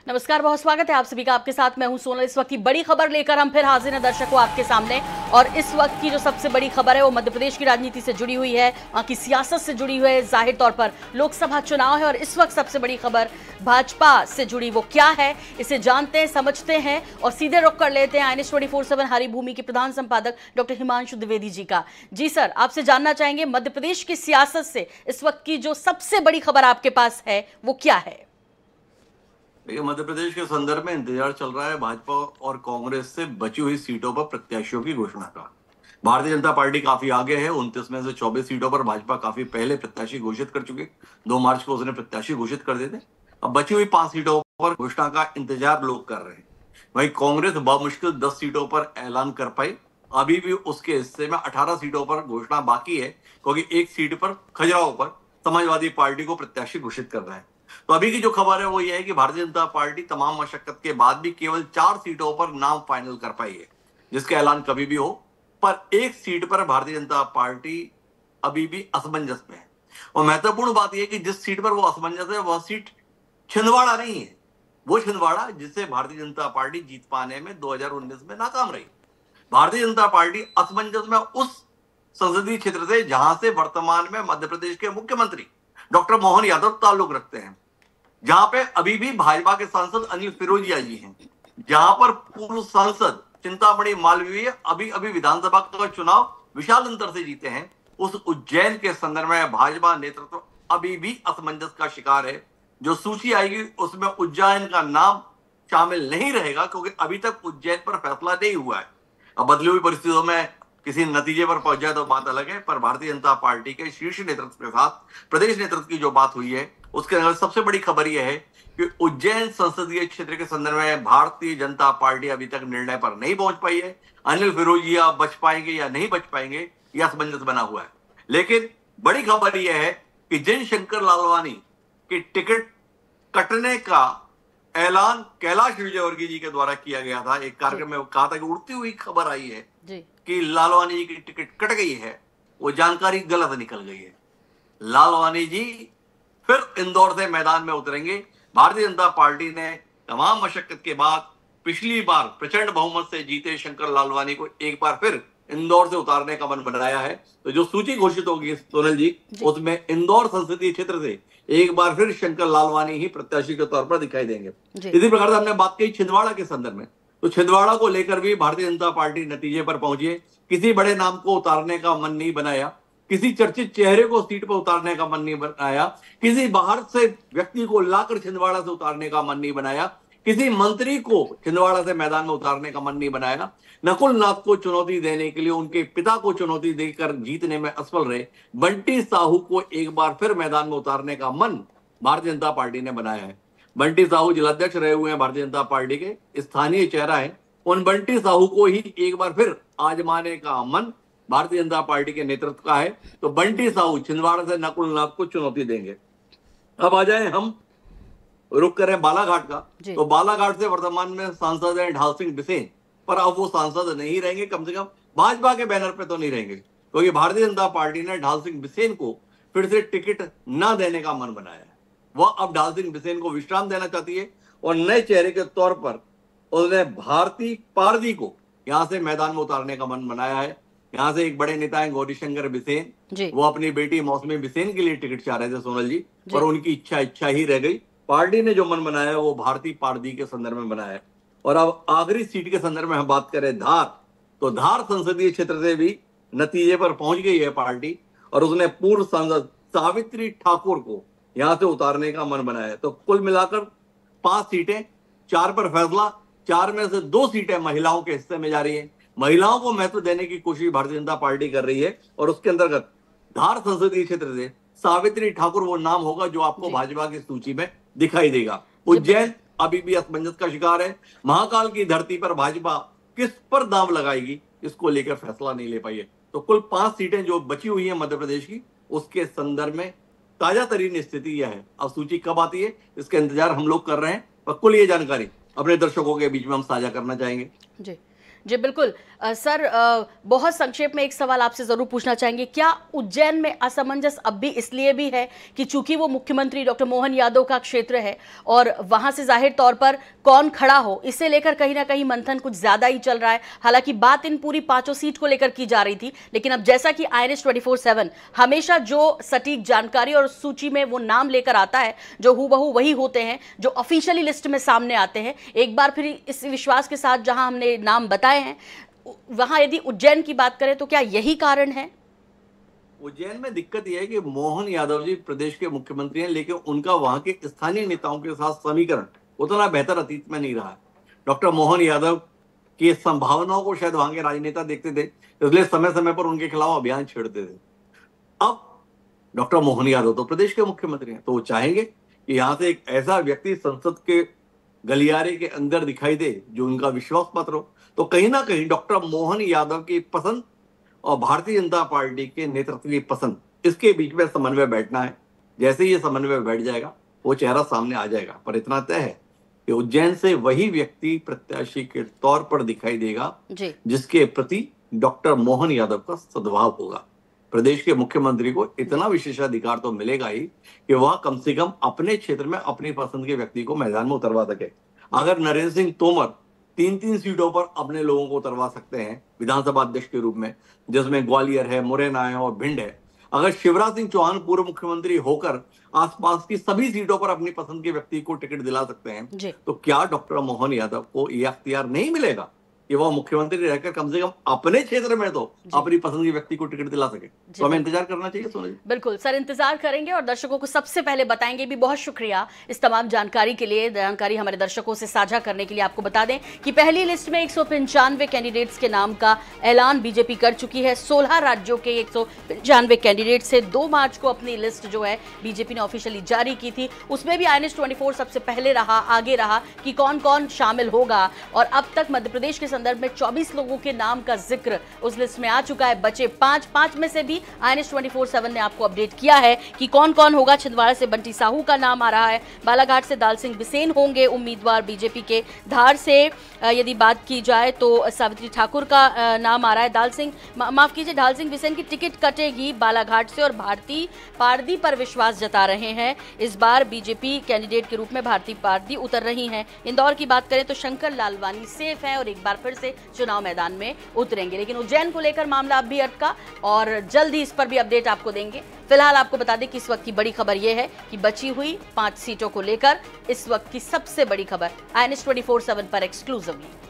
नमस्कार, बहुत स्वागत है आप सभी का। आपके साथ मैं हूं सोनल। इस वक्त की बड़ी खबर लेकर हम फिर हाजिर हैं दर्शकों आपके सामने। और इस वक्त की जो सबसे बड़ी खबर है वो मध्य प्रदेश की राजनीति से जुड़ी हुई है, वहां की सियासत से जुड़ी हुई है। जाहिर तौर पर लोकसभा चुनाव है और इस वक्त सबसे बड़ी खबर भाजपा से जुड़ी वो क्या है, इसे जानते हैं, समझते हैं और सीधे रुख कर लेते हैं INS 24/7 हरी भूमि के प्रधान संपादक डॉक्टर हिमांशु द्विवेदी जी का। जी सर, आपसे जानना चाहेंगे मध्य प्रदेश की सियासत से इस वक्त की जो सबसे बड़ी खबर आपके पास है वो क्या है? देखिए, मध्य प्रदेश के संदर्भ में इंतजार चल रहा है भाजपा और कांग्रेस से बची हुई सीटों पर प्रत्याशियों की घोषणा का। भारतीय जनता पार्टी काफी आगे है, 29 में से 24 सीटों पर भाजपा काफी पहले प्रत्याशी घोषित कर चुके। 2 मार्च को उसने प्रत्याशी घोषित कर दिए थे। अब बची हुई 5 सीटों पर घोषणा का इंतजार लोग कर रहे हैं। वहीं कांग्रेस बमुश्किल 10 सीटों पर ऐलान कर पाई। अभी भी उसके हिस्से में 18 सीटों पर घोषणा बाकी है, क्योंकि एक सीट पर खजुराहो पर समाजवादी पार्टी को प्रत्याशी घोषित कर रहा है। तो अभी की जो खबर है वो ये है कि भारतीय जनता पार्टी तमाम मशक्कत के बाद भी केवल 4 सीटों पर नाम फाइनल कर पाई है, जिसका ऐलान कभी भी हो। पर एक सीट पर भारतीय जनता पार्टी अभी भी असमंजस में है। और महत्वपूर्ण बात यह है कि जिस सीट पर वो असमंजस है वह सीट छिंदवाड़ा नहीं है। वो छिंदवाड़ा जिससे भारतीय जनता पार्टी जीत पाने में 2019 में नाकाम रही। भारतीय जनता पार्टी असमंजस में उस संसदीय क्षेत्र से जहां से वर्तमान में मध्य प्रदेश के मुख्यमंत्री डॉक्टर मोहन यादव ताल्लुक रखते हैं, जहां पे अभी भी भाजपा के सांसद अनिल फिरोजिया जी हैं, जहां पर पूर्व सांसद चिंतामणि मालवीय अभी अभी विधानसभा का चुनाव विशाल अंतर से जीते हैं। उस उज्जैन के संदर्भ में भाजपा नेतृत्व अभी भी असमंजस का शिकार है। जो सूची आएगी उसमें उज्जैन का नाम शामिल नहीं रहेगा, क्योंकि अभी तक उज्जैन पर फैसला नहीं हुआ है। अब बदली हुई परिस्थितियों में किसी नतीजे पर पहुंच जाए तो बात अलग है। पर भारतीय जनता पार्टी के शीर्ष नेतृत्व के साथ प्रदेश नेतृत्व की जो बात हुई है उसके अंदर सबसे बड़ी खबर यह है कि उज्जैन संसदीय क्षेत्र के संदर्भ में भारतीय जनता पार्टी अभी तक निर्णय पर नहीं पहुंच पाई है। अनिल फिरोजिया बच पाएंगे या नहीं बच पाएंगे यह असमंजस बना हुआ है। लेकिन बड़ी खबर यह है कि जिन शंकर लालवानी की टिकट कटने का ऐलान कैलाश विजयवर्गीय जी के द्वारा किया गया था, एक कार्यक्रम में कहा था कि उड़ती हुई खबर आई है कि लालवानी जी की टिकट कट गई है, वो जानकारी गलत निकल गई है। लालवानी जी फिर इंदौर से मैदान में उतरेंगे। भारतीय जनता पार्टी ने तमाम मशक्कत के बाद पिछली बार प्रचंड बहुमत से जीते शंकर लालवानी को एक बार फिर इंदौर से उतारने का मन बनाया है। तो जो सूची घोषित होगी सोनल जी, उसमें इंदौर संसदीय क्षेत्र से एक बार फिर शंकर लालवानी ही प्रत्याशी के तौर पर दिखाई देंगे। इसी प्रकार से हमने बात की छिंदवाड़ा के संदर्भ में, तो छिंदवाड़ा को लेकर भी भारतीय जनता पार्टी नतीजे पर पहुंची है। किसी बड़े नाम को उतारने का मन नहीं बनाया, किसी चर्चित चेहरे को सीट पर उतारने का मन नहीं बनाया, किसी बाहर से व्यक्ति को लाकर छिंदवाड़ा से उतारने का मन नहीं बनाया, किसी मंत्री को छिंदवाड़ा से मैदान में उतारने का मन नहीं बनाया। नकुल नाथ को चुनौती देने के लिए उनके पिता को चुनौती देकर जीतने में असफल रहे बंटी साहू को एक बार फिर मैदान में उतारने का मन भारतीय जनता पार्टी ने बनाया है। बंटी साहू जिलाध्यक्ष रहे हुए हैं भारतीय जनता पार्टी के, स्थानीय चेहरा है। उन बंटी साहू को ही एक बार फिर आजमाने का मन भारतीय जनता पार्टी के नेतृत्व का है। तो बंटी साहू छिंदवाड़ा से नकुल नाथ को चुनौती देंगे। अब आ जाए, हम रुक करें बालाघाट का, तो बालाघाट से वर्तमान में सांसद है ढाल सिंह बिसेन, पर अब वो सांसद नहीं रहेंगे, कम से कम भाजपा के बैनर पे तो नहीं रहेंगे, क्योंकि भारतीय जनता पार्टी ने ढाल सिंह बिसेन को फिर से टिकट न देने का मन बनाया है। वह अब ढाल सिंह बिसेन को विश्राम देना चाहती है और नए चेहरे के तौर पर उसने भारती पारदी को यहां से मैदान में उतारने का मन बनाया है। यहाँ से एक बड़े नेता है गौरीशंकर बिसेन, वो अपनी बेटी मौसमी बिसेन के लिए टिकट चाह रहे थे सोनल जी, पर उनकी इच्छा ही रह गई। पार्टी ने जो मन बनाया है वो भारती पारदी के संदर्भ में बनाया है। और अब आखिरी सीट के संदर्भ में हम बात करें धार, तो धार संसदीय क्षेत्र से भी नतीजे पर पहुंच गई है पार्टी और उसने पूर्व सांसद सावित्री ठाकुर को यहां से उतारने का मन बनाया है। तो कुल मिलाकर 5 सीटें, 4 पर फैसला, 4 में से 2 सीटें महिलाओं के हिस्से में जा रही है। महिलाओं को महत्व देने की कोशिश भारतीय जनता पार्टी कर रही है और उसके अंतर्गत धार संसदीय क्षेत्र से सावित्री ठाकुर वो नाम होगा जो आपको भाजपा की सूची में दिखाई देगा। उज्जैन अभी भी असमंजस का शिकार है। महाकाल की धरती पर भाजपा किस पर दांव लगाएगी इसको लेकर फैसला नहीं ले पाई है। तो कुल 5 सीटें जो बची हुई है मध्य प्रदेश की, उसके संदर्भ में ताजा तरीन स्थिति यह है। अब सूची कब आती है इसका इंतजार हम लोग कर रहे हैं, पर कुल ये जानकारी अपने दर्शकों के बीच में हम साझा करना चाहेंगे। जी जी बिल्कुल। सर, बहुत संक्षेप में एक सवाल आपसे जरूर पूछना चाहेंगे, क्या उज्जैन में असमंजस अब भी इसलिए भी है कि चूंकि वो मुख्यमंत्री डॉक्टर मोहन यादव का क्षेत्र है और वहां से जाहिर तौर पर कौन खड़ा हो, इसे लेकर कहीं ना कहीं मंथन कुछ ज्यादा ही चल रहा है। हालांकि बात इन पूरी 5 सीट को लेकर की जा रही थी, लेकिन अब जैसा कि INS 24/7 हमेशा जो सटीक जानकारी और सूची में वो नाम लेकर आता है, जो हूबहू वही होते हैं जो ऑफिशियली लिस्ट में सामने आते हैं। एक बार फिर इस विश्वास के साथ जहां हमने नाम बताए हैं, वहां यदि उज्जैन की बात करें तो क्या यही कारण है? उज्जैन में दिक्कत यह है कि मोहन यादव जी प्रदेश के मुख्यमंत्री हैं, लेकिन उनका वहां के स्थानीय नेताओं के साथ समीकरण उतना बेहतर अतीत में नहीं रहा है। डॉक्टर मोहन यादव की संभावनाओं को शायद वहां के राजनेता देखते थे, इसलिए समय समय पर उनके खिलाफ अभियान छेड़ते थे। अब डॉक्टर मोहन यादव तो प्रदेश के मुख्यमंत्री हैं, तो वो चाहेंगे कि यहां से एक ऐसा व्यक्ति संसद के गलियारे के अंदर दिखाई दे जो उनका विश्वास पात्र हो। तो कहीं ना कहीं डॉक्टर मोहन यादव की पसंद और भारतीय जनता पार्टी के नेतृत्व की पसंद, इसके बीच में समन्वय बैठना है। जैसे ही ये समन्वय बैठ जाएगा वो चेहरा सामने आ जाएगा। पर इतना तय है कि उज्जैन से वही व्यक्ति प्रत्याशी के तौर पर दिखाई देगा जिसके प्रति डॉक्टर मोहन यादव का सद्भाव होगा। प्रदेश के मुख्यमंत्री को इतना विशेषाधिकार तो मिलेगा ही कि वह कम से कम अपने क्षेत्र में अपनी पसंद के व्यक्ति को मैदान में उतरवा सके। अगर नरेंद्र सिंह तोमर 3 सीटों पर अपने लोगों को उतरवा सकते हैं विधानसभा अध्यक्ष के रूप में, जिसमें ग्वालियर है, मुरैना है और भिंड है, अगर शिवराज सिंह चौहान पूर्व मुख्यमंत्री होकर आसपास की सभी सीटों पर अपनी पसंद के व्यक्ति को टिकट दिला सकते हैं, तो क्या डॉक्टर मोहन यादव को यह अख्तियार नहीं मिलेगा कि वह मुख्यमंत्री रहकर कम से कम अपने क्षेत्र में तो अपनी पसंद के व्यक्ति को टिकट दिला सके? तो हमें इंतजार करना चाहिए सोना जी। बिल्कुल सर, इंतजार करेंगे और दर्शकों को सबसे पहले बताएंगे भी। बहुत शुक्रिया इस तमाम जानकारी के लिए, जानकारी हमारे दर्शकों से साझा करने के लिए। आपको बता दें कि पहली लिस्ट में 195 कैंडिडेट्स के नाम का ऐलान बीजेपी कर चुकी है। 16 राज्यों के 195 कैंडिडेट से 2 मार्च को अपनी लिस्ट जो है बीजेपी ने ऑफिशियली जारी की थी। उसमें भी INS 24 सबसे पहले आगे रहा कि कौन कौन शामिल होगा, और अब तक मध्य प्रदेश के संदर्भ में 24 लोगों के नाम का जिक्र उस लिस्ट में आ चुका है। बचे 5 में से भी INS 24/7 ने आपको अपडेट किया है कि कौन कौन होगा। छिंदवाड़ा से बंटी साहू का नाम आ रहा है, बालाघाट से दाल सिंह बिसेन होंगे उम्मीदवार बीजेपी के। धार से यदि बात की जाए तो सावित्री ठाकुर का नाम आ रहा है। ढाल सिंह बिसेन की टिकट कटेगी बालाघाट से, और भारती पारदी पर विश्वास जता रहे हैं। इस बार बीजेपी कैंडिडेट के रूप में भारती पारदी उतर रही हैं। इंदौर की बात करें तो शंकर लालवानी सेफ है और एक बार फिर से चुनाव मैदान में उतरेंगे। लेकिन उज्जैन को लेकर मामला अब भी अटका और जल्द ही इस पर भी अपडेट आपको देंगे। फिलहाल आपको बता दें कि इस वक्त की बड़ी खबर यह है कि बची हुई 5 सीटों को लेकर इस वक्त की सबसे बड़ी खबर INS 24/7 पर एक्सक्लूसिवली।